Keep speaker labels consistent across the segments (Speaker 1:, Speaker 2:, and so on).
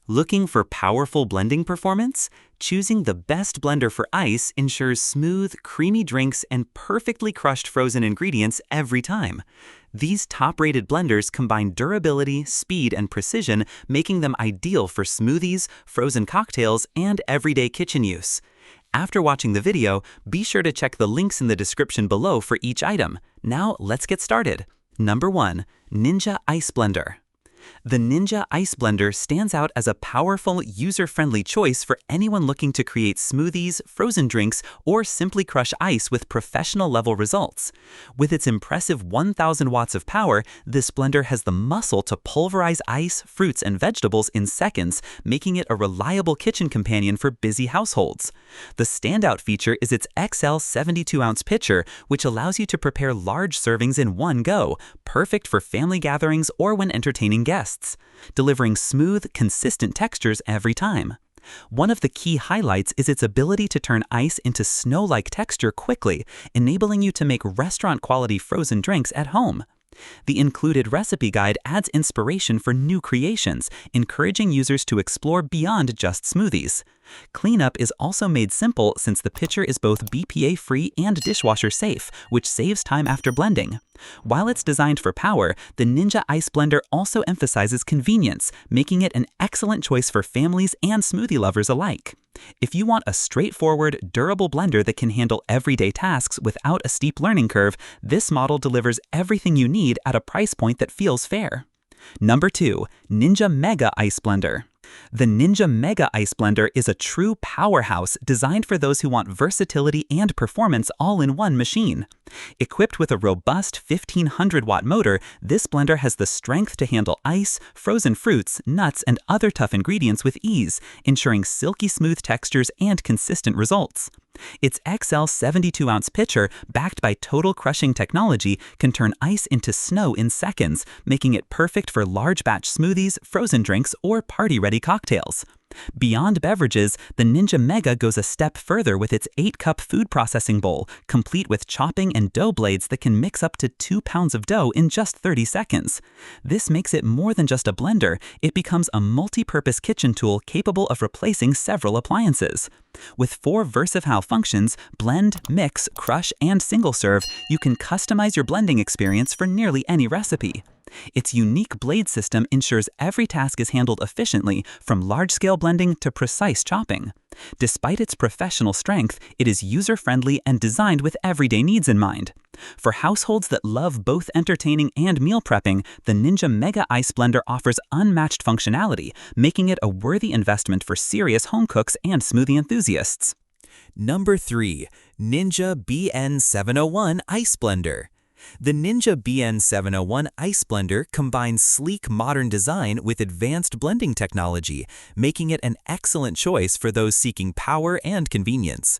Speaker 1: Looking for powerful blending performance? Choosing the best blender for ice ensures smooth, creamy drinks and perfectly crushed frozen ingredients every time. These top-rated blenders combine durability, speed, and precision, making them ideal for smoothies, frozen cocktails, and everyday kitchen use. After watching the video, be sure to check the links in the description below for each item. Now, let's get started. Number 1. Ninja Ice Blender. The Ninja Ice Blender stands out as a powerful, user-friendly choice for anyone looking to create smoothies, frozen drinks, or simply crush ice with professional-level results. With its impressive 1,000 watts of power, this blender has the muscle to pulverize ice, fruits, and vegetables in seconds, making it a reliable kitchen companion for busy households. The standout feature is its XL 72-ounce pitcher, which allows you to prepare large servings in one go, perfect for family gatherings or when entertaining guests, delivering smooth, consistent textures every time. One of the key highlights is its ability to turn ice into snow-like texture quickly, enabling you to make restaurant-quality frozen drinks at home. The included recipe guide adds inspiration for new creations, encouraging users to explore beyond just smoothies. Cleanup is also made simple since the pitcher is both BPA-free and dishwasher-safe, which saves time after blending. While it's designed for power, the Ninja Ice Blender also emphasizes convenience, making it an excellent choice for families and smoothie lovers alike. If you want a straightforward, durable blender that can handle everyday tasks without a steep learning curve, this model delivers everything you need at a price point that feels fair. Number 2. Ninja Mega Ice Blender. The Ninja Mega Ice Blender is a true powerhouse designed for those who want versatility and performance all in one machine. Equipped with a robust 1,500-watt motor, this blender has the strength to handle ice, frozen fruits, nuts, and other tough ingredients with ease, ensuring silky smooth textures and consistent results. Its XL 72-ounce pitcher, backed by total crushing technology, can turn ice into snow in seconds, making it perfect for large batch smoothies, frozen drinks, or party-ready cocktails. Beyond beverages, the Ninja Mega goes a step further with its 8-cup food processing bowl, complete with chopping and dough blades that can mix up to 2 pounds of dough in just 30 seconds. This makes it more than just a blender, it becomes a multi-purpose kitchen tool capable of replacing several appliances. With 4 versatile functions, blend, mix, crush, and single serve, you can customize your blending experience for nearly any recipe. Its unique blade system ensures every task is handled efficiently, from large-scale blending to precise chopping. Despite its professional strength, it is user-friendly and designed with everyday needs in mind. For households that love both entertaining and meal prepping, the Ninja Mega Ice Blender offers unmatched functionality, making it a worthy investment for serious home cooks and smoothie enthusiasts.
Speaker 2: Number 3. Ninja BN701 Ice Blender. The Ninja BN701 Ice Blender combines sleek modern design with advanced blending technology, making it an excellent choice for those seeking power and convenience.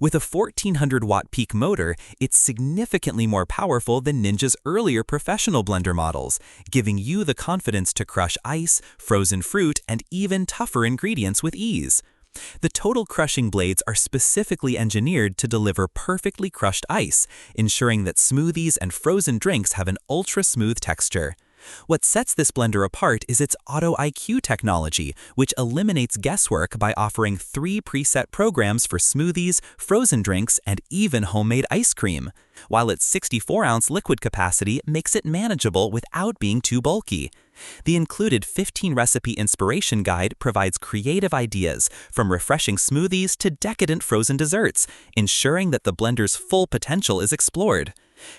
Speaker 2: With a 1,400-watt peak motor, it's significantly more powerful than Ninja's earlier professional blender models, giving you the confidence to crush ice, frozen fruit, and even tougher ingredients with ease. The total crushing blades are specifically engineered to deliver perfectly crushed ice, ensuring that smoothies and frozen drinks have an ultra-smooth texture. What sets this blender apart is its Auto IQ technology, which eliminates guesswork by offering 3 preset programs for smoothies, frozen drinks, and even homemade ice cream, while its 64-ounce liquid capacity makes it manageable without being too bulky. The included 15-recipe inspiration guide provides creative ideas, from refreshing smoothies to decadent frozen desserts, ensuring that the blender's full potential is explored.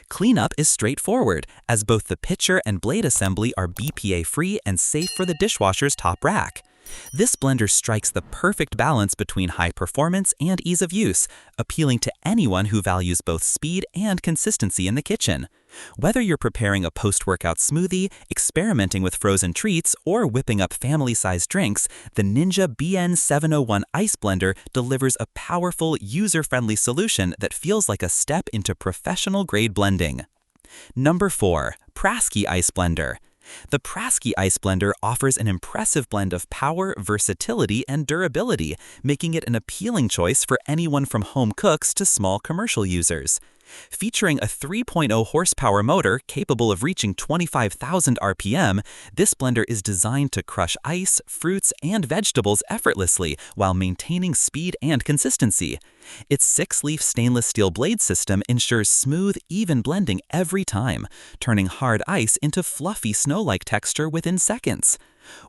Speaker 2: Cleanup is straightforward, as both the pitcher and blade assembly are BPA-free and safe for the dishwasher's top rack. This blender strikes the perfect balance between high performance and ease of use, appealing to anyone who values both speed and consistency in the kitchen. Whether you're preparing a post-workout smoothie, experimenting with frozen treats, or whipping up family-sized drinks, the Ninja BN701 Ice Blender delivers a powerful, user-friendly solution that feels like a step into professional-grade blending. Number 4. Prasky Ice Blender. The Prasky Ice Blender offers an impressive blend of power, versatility, and durability, making it an appealing choice for anyone from home cooks to small commercial users. Featuring a 3.0 horsepower motor capable of reaching 25,000 RPM, this blender is designed to crush ice, fruits, and vegetables effortlessly while maintaining speed and consistency. Its 6-leaf stainless steel blade system ensures smooth, even blending every time, turning hard ice into fluffy snow-like texture within seconds.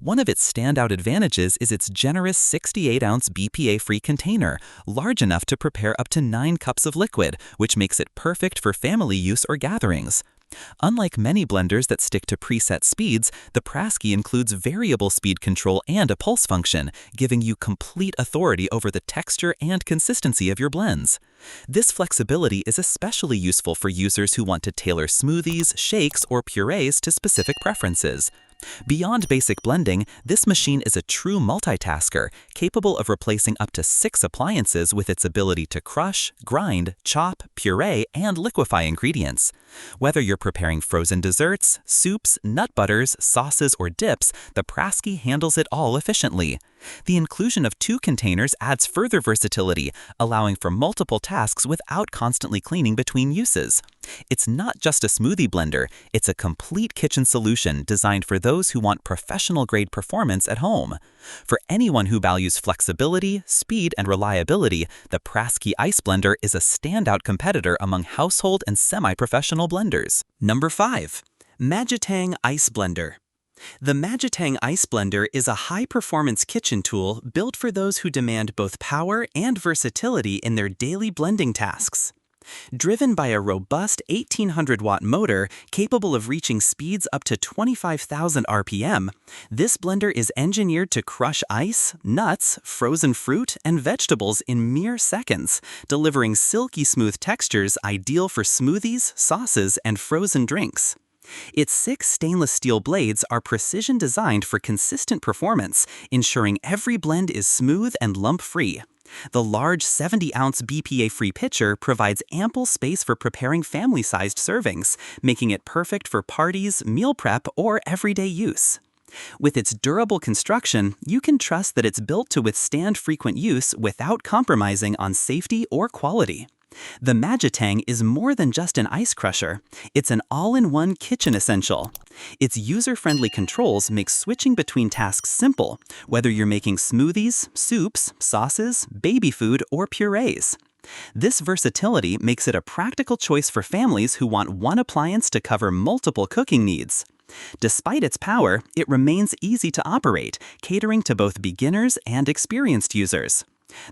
Speaker 2: One of its standout advantages is its generous 68-ounce BPA-free container, large enough to prepare up to 9 cups of liquid, which makes it perfect for family use or gatherings. Unlike many blenders that stick to preset speeds, the Prasky includes variable speed control and a pulse function, giving you complete authority over the texture and consistency of your blends. This flexibility is especially useful for users who want to tailor smoothies, shakes, or purees to specific preferences. Beyond basic blending, this machine is a true multitasker, capable of replacing up to 6 appliances with its ability to crush, grind, chop, puree, and liquefy ingredients. Whether you're preparing frozen desserts, soups, nut butters, sauces, or dips, the Prasky handles it all efficiently. The inclusion of 2 containers adds further versatility, allowing for multiple tasks without constantly cleaning between uses. It's not just a smoothie blender, it's a complete kitchen solution designed for those who want professional-grade performance at home. For anyone who values flexibility, speed, and reliability, the Prasky Ice Blender is a standout competitor among household and semi-professional blenders. Number 5. MAGETANG Ice Blender. The MAGETANG Ice Blender is a high-performance kitchen tool built for those who demand both power and versatility in their daily blending tasks. Driven by a robust 1800-watt motor capable of reaching speeds up to 25,000 RPM, this blender is engineered to crush ice, nuts, frozen fruit, and vegetables in mere seconds, delivering silky smooth textures ideal for smoothies, sauces, and frozen drinks. Its 6 stainless steel blades are precision designed for consistent performance, ensuring every blend is smooth and lump-free. The large 70-ounce BPA-free pitcher provides ample space for preparing family-sized servings, making it perfect for parties, meal prep, or everyday use. With its durable construction, you can trust that it's built to withstand frequent use without compromising on safety or quality. The MAGETANG is more than just an ice crusher. It's an all-in-one kitchen essential. Its user-friendly controls make switching between tasks simple, whether you're making smoothies, soups, sauces, baby food, or purees. This versatility makes it a practical choice for families who want one appliance to cover multiple cooking needs. Despite its power, it remains easy to operate, catering to both beginners and experienced users.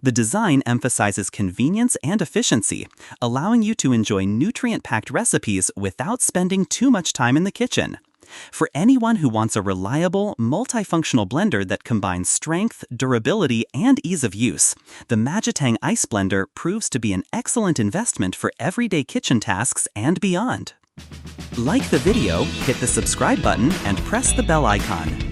Speaker 2: The design emphasizes convenience and efficiency, allowing you to enjoy nutrient-packed recipes without spending too much time in the kitchen. For anyone who wants a reliable, multifunctional blender that combines strength, durability, and ease of use, the MAGETANG Ice Blender proves to be an excellent investment for everyday kitchen tasks and beyond. Like the video, hit the subscribe button, and press the bell icon.